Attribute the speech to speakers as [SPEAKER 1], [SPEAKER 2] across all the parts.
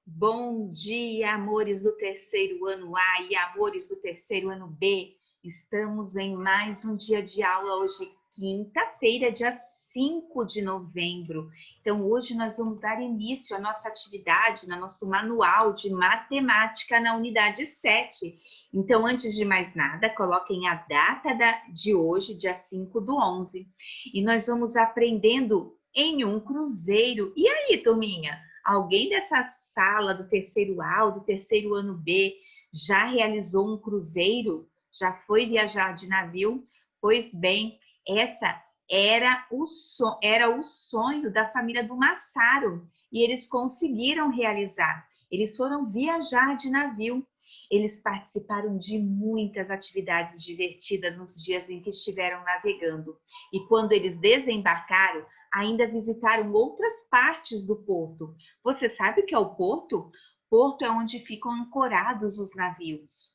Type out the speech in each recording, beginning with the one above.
[SPEAKER 1] Bom dia, amores do terceiro ano A e amores do terceiro ano B. Estamos em mais um dia de aula, hoje quinta-feira, dia 5 de novembro. Então, hoje nós vamos dar início à nossa atividade, no nosso manual de matemática na unidade 7. Então, antes de mais nada, coloquem a data de hoje, dia 5 do 11. E nós vamos aprendendo em um cruzeiro. E aí, turminha? Alguém dessa sala do terceiro A ou do terceiro ano B já realizou um cruzeiro? Já foi viajar de navio? Pois bem, essa era o sonho da família do Massaro e eles conseguiram realizar. Eles foram viajar de navio. Eles participaram de muitas atividades divertidas nos dias em que estiveram navegando. E quando eles desembarcaram, ainda visitaram outras partes do porto. Você sabe o que é o porto? Porto é onde ficam ancorados os navios.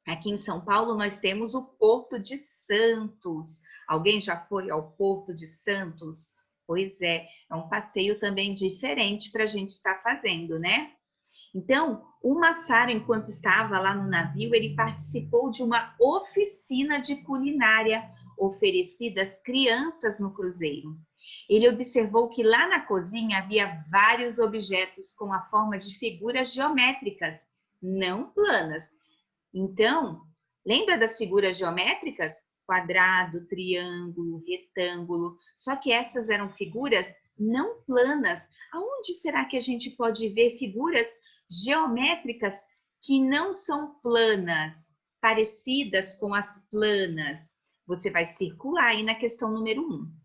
[SPEAKER 1] Aqui em São Paulo nós temos o Porto de Santos. Alguém já foi ao Porto de Santos? Pois é um passeio também diferente para a gente estar fazendo, né? Então, o Massaro, enquanto estava lá no navio, ele participou de uma oficina de culinária oferecida às crianças no cruzeiro. Ele observou que lá na cozinha havia vários objetos com a forma de figuras geométricas, não planas. Então, lembra das figuras geométricas? Quadrado, triângulo, retângulo. Só que essas eram figuras não planas. Aonde será que a gente pode ver figuras geométricas que não são planas, parecidas com as planas? Você vai circular aí na questão número 1.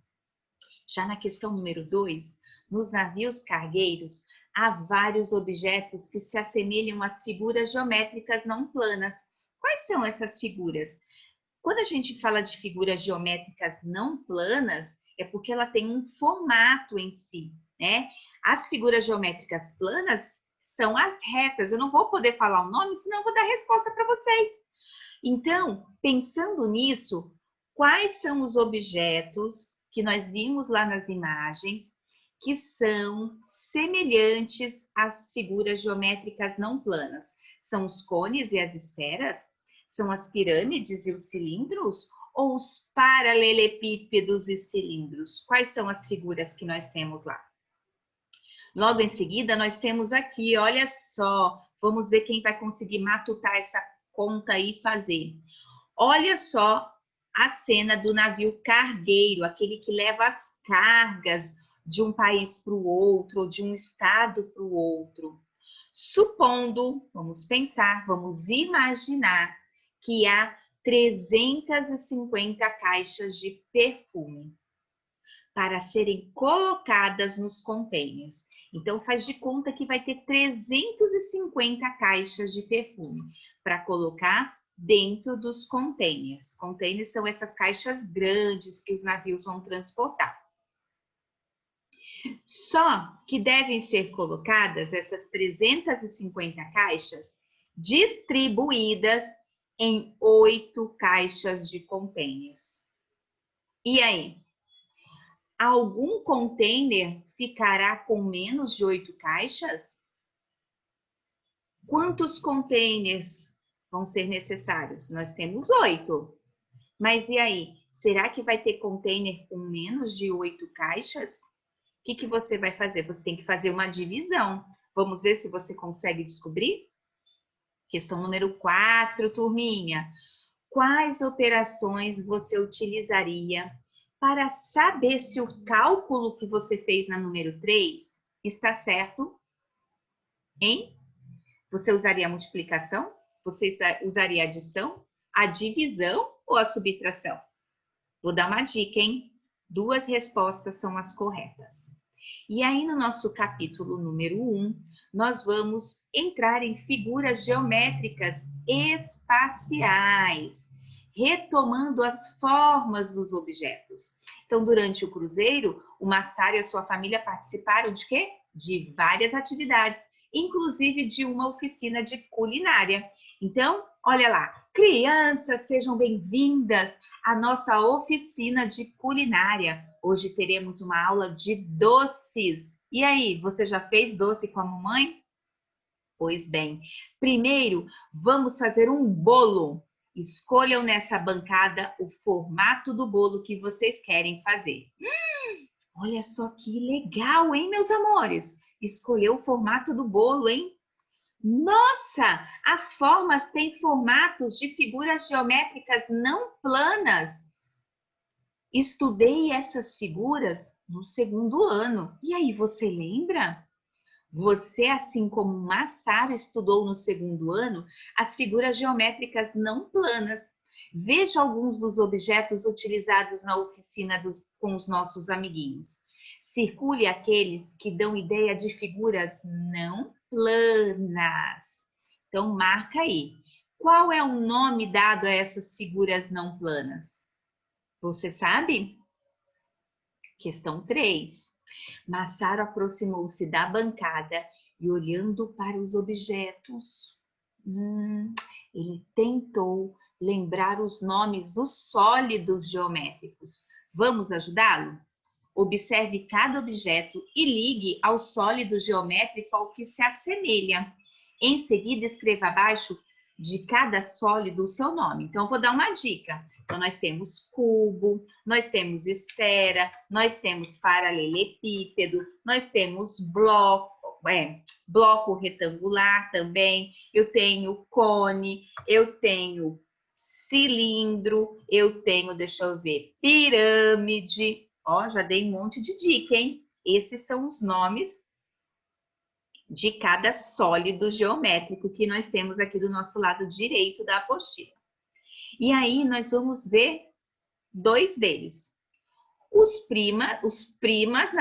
[SPEAKER 1] Já na questão número 2, nos navios cargueiros, há vários objetos que se assemelham às figuras geométricas não planas. Quais são essas figuras? Quando a gente fala de figuras geométricas não planas, é porque ela tem um formato em si, né? As figuras geométricas planas são as retas. Eu não vou poder falar o nome, senão eu vou dar resposta para vocês. Então, pensando nisso, quais são os objetos que nós vimos lá nas imagens que são semelhantes às figuras geométricas não planas? São os cones e as esferas? São as pirâmides e os cilindros? Ou os paralelepípedos e cilindros? Quais são as figuras que nós temos lá? Logo em seguida, nós temos aqui, olha só, vamos ver quem vai conseguir matutar essa conta aí e fazer. Olha só a cena do navio cargueiro, aquele que leva as cargas de um país para o outro, ou de um estado para o outro. Supondo, vamos pensar, vamos imaginar que há 350 caixas de perfume para serem colocadas nos containers. Então, faz de conta que vai ter 350 caixas de perfume para colocar dentro dos containers. Containers são essas caixas grandes que os navios vão transportar. Só que devem ser colocadas essas 350 caixas distribuídas em 8 caixas de containers. E aí? Algum container ficará com menos de 8 caixas? Quantos containers vão ser necessários? Nós temos 8. Mas e aí? Será que vai ter container com menos de 8 caixas? O que você vai fazer? Você tem que fazer uma divisão. Vamos ver se você consegue descobrir? Questão número 4, turminha. Quais operações você utilizaria para saber se o cálculo que você fez na número 3 está certo? Hein? Você usaria a multiplicação? Você usaria a adição? A divisão ou a subtração? Vou dar uma dica, hein? 2 respostas são as corretas. E aí, no nosso capítulo número 1, nós vamos entrar em figuras geométricas espaciais, retomando as formas dos objetos. Então, durante o cruzeiro, o Massaro e a sua família participaram de quê? De várias atividades, inclusive de uma oficina de culinária. Então, olha lá, crianças, sejam bem-vindas à nossa oficina de culinária. Hoje teremos uma aula de doces. E aí, você já fez doce com a mamãe? Pois bem, primeiro vamos fazer um bolo. Escolham nessa bancada o formato do bolo que vocês querem fazer. Olha só que legal, hein, meus amores? Escolheu o formato do bolo, hein? Nossa, as formas têm formatos de figuras geométricas não planas. Estudei essas figuras no segundo ano. E aí, você lembra? Você, assim como Massaro estudou no segundo ano, as figuras geométricas não planas. Veja alguns dos objetos utilizados na oficina com os nossos amiguinhos. Circule aqueles que dão ideia de figuras não planas. Então, marca aí. Qual é o nome dado a essas figuras não planas? Você sabe? Questão 3. Massaro aproximou-se da bancada e, olhando para os objetos, ele tentou lembrar os nomes dos sólidos geométricos. Vamos ajudá-lo? Observe cada objeto e ligue ao sólido geométrico ao que se assemelha. Em seguida, escreva abaixo de cada sólido o seu nome. Então, eu vou dar uma dica. Então, nós temos cubo, nós temos esfera, nós temos paralelepípedo, nós temos bloco retangular também, eu tenho cone, eu tenho cilindro, eu tenho, deixa eu ver, pirâmide. Ó, já dei um monte de dica, hein? Esses são os nomes de cada sólido geométrico que nós temos aqui do nosso lado direito da apostila. E aí nós vamos ver dois deles. Os prismas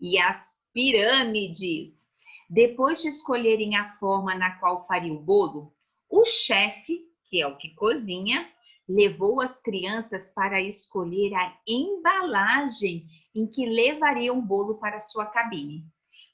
[SPEAKER 1] e as pirâmides. Depois de escolherem a forma na qual faria o bolo, o chefe, que é o que cozinha, levou as crianças para escolher a embalagem em que levariam o bolo para sua cabine.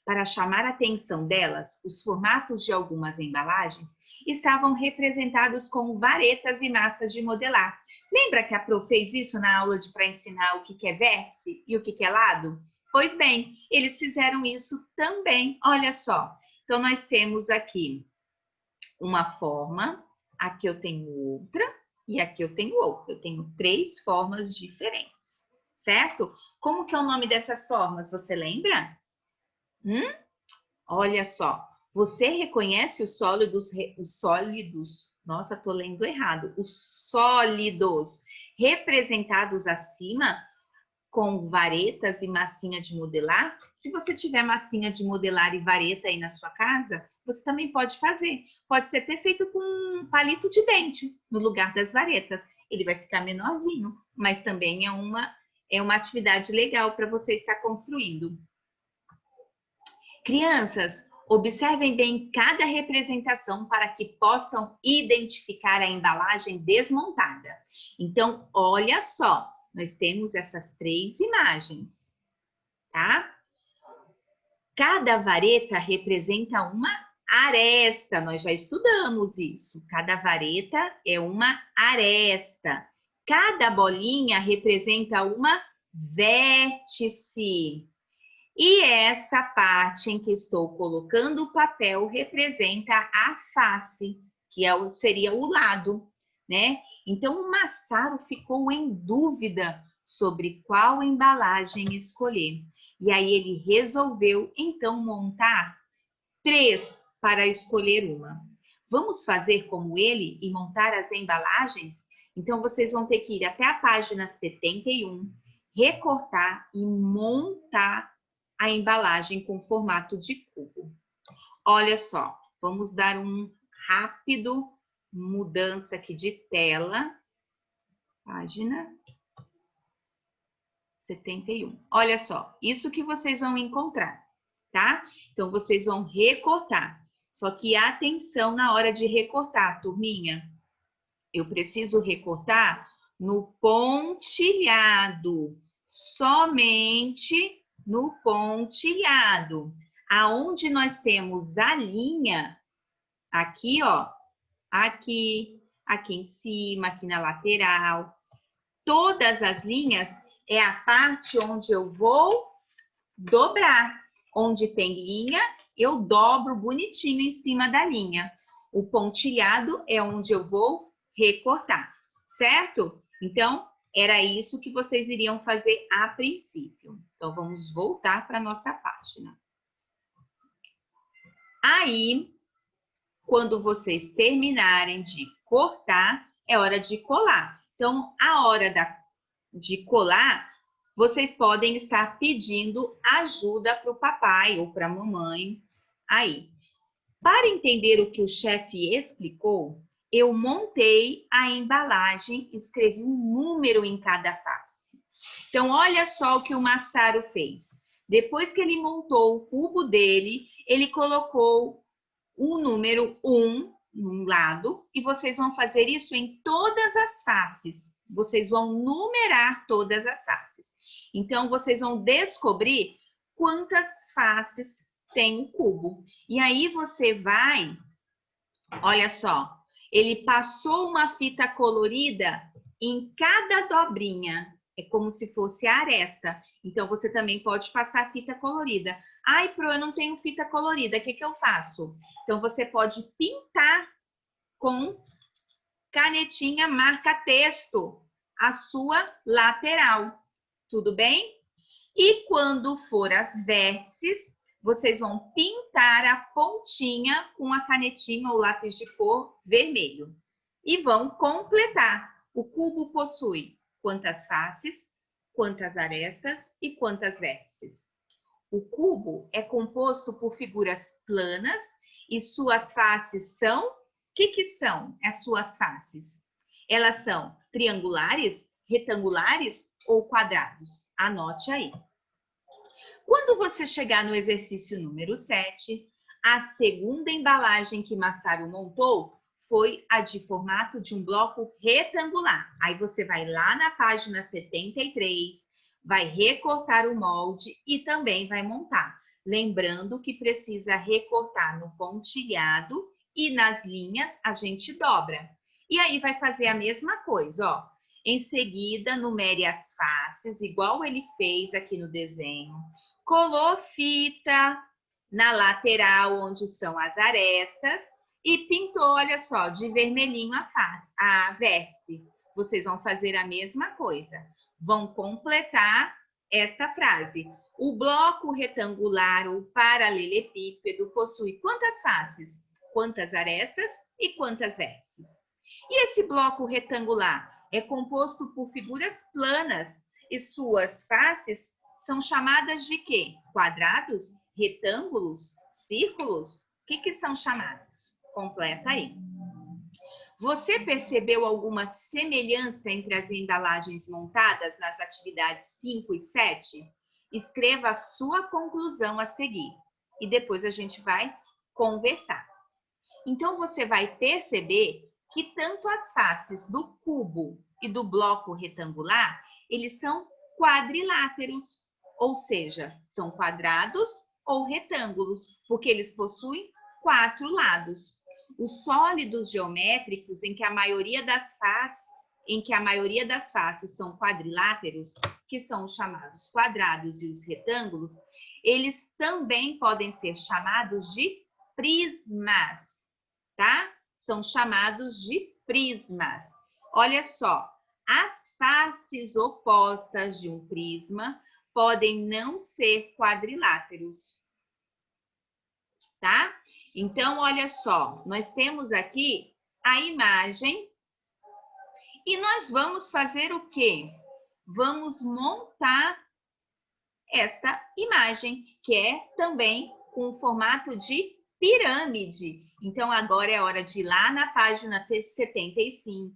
[SPEAKER 1] Para chamar a atenção delas, os formatos de algumas embalagens estavam representados com varetas e massas de modelar. Lembra que a Pro fez isso na aula para ensinar o que é vértice e o que é lado? Pois bem, eles fizeram isso também. Olha só. Então, nós temos aqui uma forma, aqui eu tenho outra e aqui eu tenho outra. Eu tenho 3 formas diferentes, certo? Como que é o nome dessas formas? Você lembra? Olha só. Você reconhece os sólidos, nossa, tô lendo errado, os sólidos representados acima com varetas e massinha de modelar? Se você tiver massinha de modelar e vareta aí na sua casa, você também pode fazer. Pode ser até feito com um palito de dente no lugar das varetas. Ele vai ficar menorzinho, mas também é uma atividade legal para você estar construindo. Crianças, observem bem cada representação para que possam identificar a embalagem desmontada. Então, olha só, nós temos essas 3 imagens, tá? Cada vareta representa uma aresta, nós já estudamos isso. Cada vareta é uma aresta. Cada bolinha representa uma vértice. E essa parte em que estou colocando o papel representa a face, que seria o lado, né? Então, o Massaro ficou em dúvida sobre qual embalagem escolher. E aí ele resolveu, então, montar 3 para escolher uma. Vamos fazer como ele e montar as embalagens? Então, vocês vão ter que ir até a página 71, recortar e montar a embalagem com formato de cubo. Olha só, vamos dar um rápido mudança aqui de tela. Página 71. Olha só, isso que vocês vão encontrar, tá? Então, vocês vão recortar. Só que atenção na hora de recortar, turminha. Eu preciso recortar no pontilhado, somente no pontilhado. Aonde nós temos a linha, aqui, ó, aqui em cima, aqui na lateral. Todas as linhas é a parte onde eu vou dobrar. Onde tem linha, eu dobro bonitinho em cima da linha. O pontilhado é onde eu vou recortar, certo? Então, era isso que vocês iriam fazer a princípio. Então, vamos voltar para a nossa página. Aí, quando vocês terminarem de cortar, é hora de colar. Então, a hora de colar, vocês podem estar pedindo ajuda para o papai ou para a mamãe. Aí, para entender o que o chefe explicou, eu montei a embalagem, escrevi um número em cada face. Então, olha só o que o Massaro fez. Depois que ele montou o cubo dele, ele colocou o número 1 num lado e vocês vão fazer isso em todas as faces. Vocês vão numerar todas as faces. Então, vocês vão descobrir quantas faces tem o cubo. E aí você vai, olha só, ele passou uma fita colorida em cada dobrinha. É como se fosse a aresta. Então, você também pode passar fita colorida. Ai, Pro, eu não tenho fita colorida, o que eu faço? Então, você pode pintar com canetinha marca-texto a sua lateral. Tudo bem? E quando for as vértices, vocês vão pintar a pontinha com a canetinha ou lápis de cor vermelho. E vão completar. O cubo possui quantas faces, quantas arestas e quantas vértices. O cubo é composto por figuras planas e suas faces são... O que são as suas faces? Elas são triangulares, retangulares ou quadrados? Anote aí. Quando você chegar no exercício número 7, a segunda embalagem que Massaro montou foi a de formato de um bloco retangular. Aí você vai lá na página 73, vai recortar o molde e também vai montar. Lembrando que precisa recortar no pontilhado e nas linhas a gente dobra. E aí vai fazer a mesma coisa, ó. Em seguida, numere as faces, igual ele fez aqui no desenho. Colou fita na lateral, onde são as arestas, e pintou, olha só, de vermelhinho a face, a vértice. Vocês vão fazer a mesma coisa. Vão completar esta frase. O bloco retangular ou paralelepípedo possui quantas faces, quantas arestas e quantas vértices? E esse bloco retangular é composto por figuras planas e suas faces são chamadas de quê? Quadrados, retângulos, círculos? O que são chamados? Completa aí. Você percebeu alguma semelhança entre as embalagens montadas nas atividades 5 e 7? Escreva a sua conclusão a seguir e depois a gente vai conversar. Então, você vai perceber que tanto as faces do cubo e do bloco retangular, eles são quadriláteros, ou seja, são quadrados ou retângulos, porque eles possuem 4 lados. Os sólidos geométricos, em que a maioria das faces são quadriláteros, que são os chamados quadrados e os retângulos, eles também podem ser chamados de prismas, tá? São chamados de prismas. Olha só, as faces opostas de um prisma podem não ser quadriláteros, tá? Então, olha só, nós temos aqui a imagem e nós vamos fazer o quê? Vamos montar esta imagem, que é também com o formato de pirâmide. Então, agora é hora de ir lá na página 75,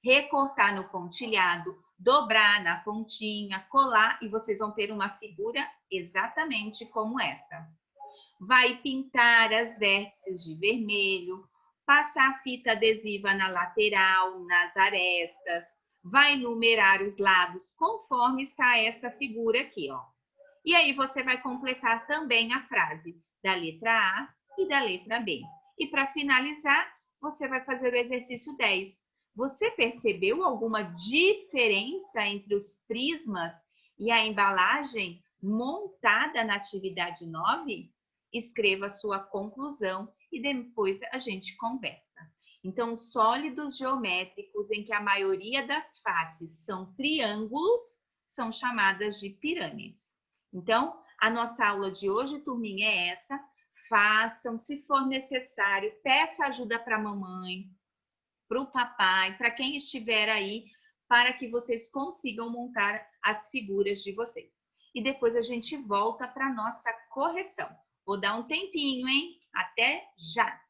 [SPEAKER 1] recortar no pontilhado, dobrar na pontinha, colar e vocês vão ter uma figura exatamente como essa. Vai pintar as vértices de vermelho, passar fita adesiva na lateral, nas arestas, vai numerar os lados conforme está esta figura aqui, ó. E aí você vai completar também a frase da letra A e da letra B. E para finalizar, você vai fazer o exercício 10. Você percebeu alguma diferença entre os prismas e a embalagem montada na atividade 9? escreva a sua conclusão e depois a gente conversa. Então, sólidos geométricos em que a maioria das faces são triângulos são chamadas de pirâmides. Então, a nossa aula de hoje, turminha, é essa. Façam, se for necessário, peça ajuda para a mamãe, para o papai, para quem estiver aí, para que vocês consigam montar as figuras de vocês. E depois a gente volta para a nossa correção. Vou dar um tempinho, hein? Até já!